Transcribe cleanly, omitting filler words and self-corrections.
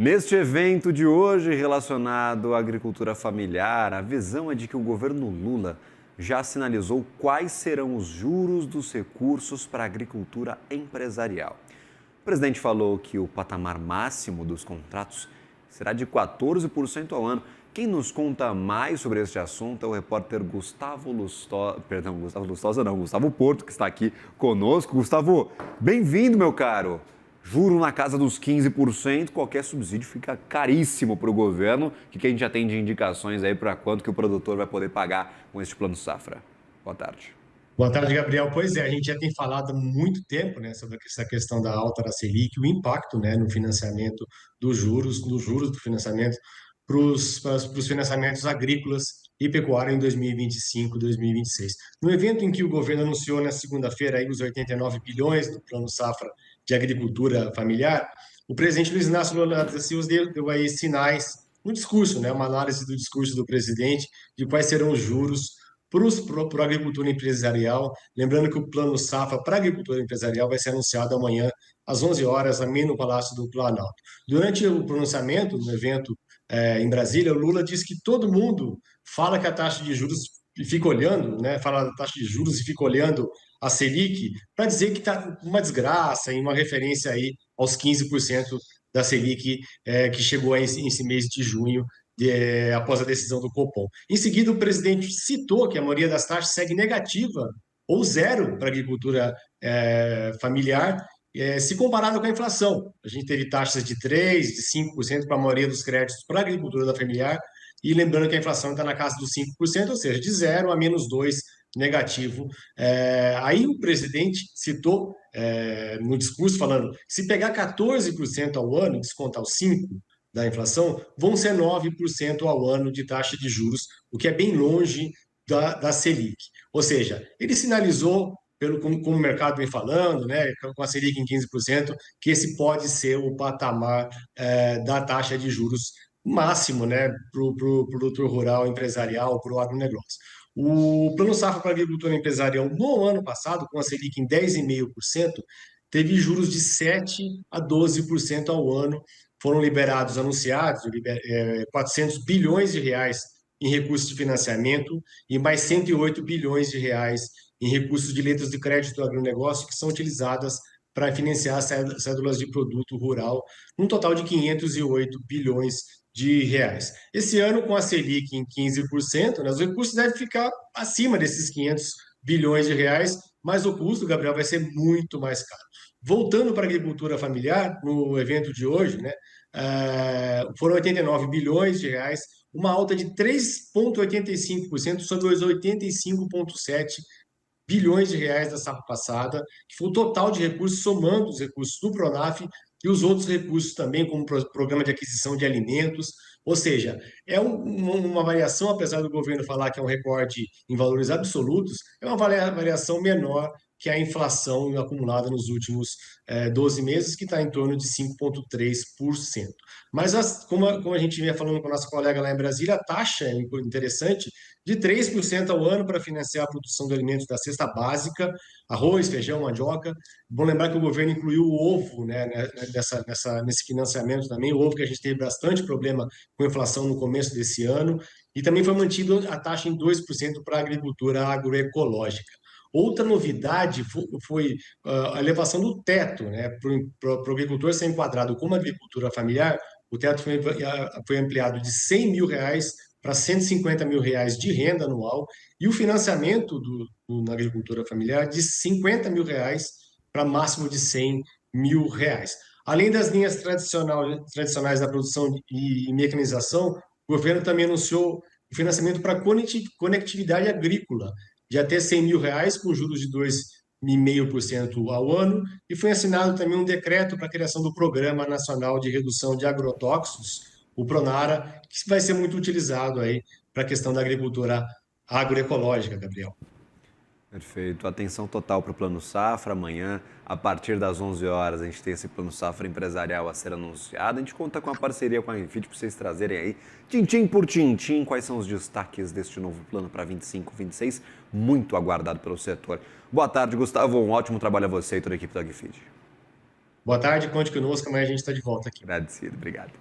Neste evento de hoje, relacionado à agricultura familiar, a visão é de que o governo Lula já sinalizou quais serão os juros dos recursos para a agricultura empresarial. O presidente falou que o patamar máximo dos contratos será de 14% ao ano. Quem nos conta mais sobre este assunto é o repórter Gustavo Porto, que está aqui conosco. Gustavo, bem-vindo, meu caro. Juro na casa dos 15%, qualquer subsídio fica caríssimo para o governo. O que a gente já tem de indicações aí para quanto que o produtor vai poder pagar com este plano safra? Boa tarde. Boa tarde, Gabriel. Pois é, a gente já tem falado há muito tempo, né, sobre essa questão da alta da Selic, o impacto, né, no financiamento dos juros do financiamento para os financiamentos agrícolas e pecuária em 2025, 2026. No evento em que o governo anunciou na segunda-feira aí os 89 bilhões do Plano Safra de Agricultura Familiar, o presidente Luiz Inácio Lula da Silva deu aí sinais no discurso, né, uma análise do discurso do presidente de quais serão os juros para a agricultura empresarial. Lembrando que o Plano Safra para a agricultura empresarial vai ser anunciado amanhã às 11 horas, também no Palácio do Planalto. Durante o pronunciamento, no evento em Brasília, o Lula disse que todo mundo fala que a taxa de juros e fica olhando, né, fala da taxa de juros e fica olhando a Selic para dizer que está uma desgraça e uma referência aí aos 15% da Selic que chegou aí esse mês de junho após a decisão do Copom. Em seguida, o presidente citou que a maioria das taxas segue negativa ou zero para a agricultura familiar, se comparado com a inflação. A gente teve taxas de 3%, de 5% para a maioria dos créditos para a agricultura da familiar, e lembrando que a inflação está na casa dos 5%, ou seja, de 0 a -2% negativo. Aí o presidente citou no discurso falando, se pegar 14% ao ano e descontar os 5% da inflação, vão ser 9% ao ano de taxa de juros, o que é bem longe da Selic. Ou seja, ele sinalizou, como o mercado vem falando, né, com a Selic em 15%, que esse pode ser o patamar da taxa de juros máximo, né, para o produtor rural empresarial, para o agronegócio. O Plano Safra para a Agricultura Empresarial, no ano passado, com a Selic em 10,5%, teve juros de 7% a 12% ao ano. Foram liberados, anunciados, 400 bilhões de reais em recursos de financiamento e mais 108 bilhões de reais em recursos de letras de crédito do agronegócio que são utilizadas para financiar cédulas de produto rural, num total de 508 bilhões de reais. Esse ano, com a Selic em 15%, né, os recursos devem ficar acima desses 500 bilhões de reais, mas o custo, Gabriel, vai ser muito mais caro. Voltando para a agricultura familiar, no evento de hoje, né, foram 89 bilhões de reais, uma alta de 3,85% sobre os 85,7 bilhões de reais da safra passada, que foi o total de recursos, somando os recursos do Pronaf e os outros recursos também, como o programa de aquisição de alimentos. Ou seja, é uma variação, apesar do governo falar que é um recorde em valores absolutos, é uma variação menor que a inflação acumulada nos últimos 12 meses, que está em torno de 5,3%. Mas, como a gente vinha falando com a nossa colega lá em Brasília, a taxa é interessante, de 3% ao ano para financiar a produção de alimentos da cesta básica, arroz, feijão, mandioca. Bom lembrar que o governo incluiu o ovo, né, nesse financiamento também, o ovo que a gente teve bastante problema com a inflação no começo desse ano, e também foi mantido a taxa em 2% para a agricultura agroecológica. Outra novidade foi a elevação do teto, né, para o agricultor ser enquadrado como agricultura familiar. O teto foi ampliado de R$100 mil para R$150 mil de renda anual, e o financiamento na agricultura familiar de R$50 mil para máximo de R$100 mil. Além das linhas tradicionais da produção e mecanização, o governo também anunciou o financiamento para conectividade agrícola, de até R$100 mil, com juros de 2,5% ao ano, e foi assinado também um decreto para a criação do Programa Nacional de Redução de Agrotóxicos, o Pronara, que vai ser muito utilizado aí para a questão da agricultura agroecológica, Gabriel. Perfeito. Atenção total para o Plano Safra. Amanhã, a partir das 11 horas, a gente tem esse Plano Safra empresarial a ser anunciado. A gente conta com a parceria com a Enfit para vocês trazerem aí, tintim por tintim, quais são os destaques deste novo plano para 25, 26, muito aguardado pelo setor. Boa tarde, Gustavo. Um ótimo trabalho a você e toda a equipe da Enfit. Boa tarde, conte conosco, amanhã a gente está de volta aqui. Agradecido. Obrigado.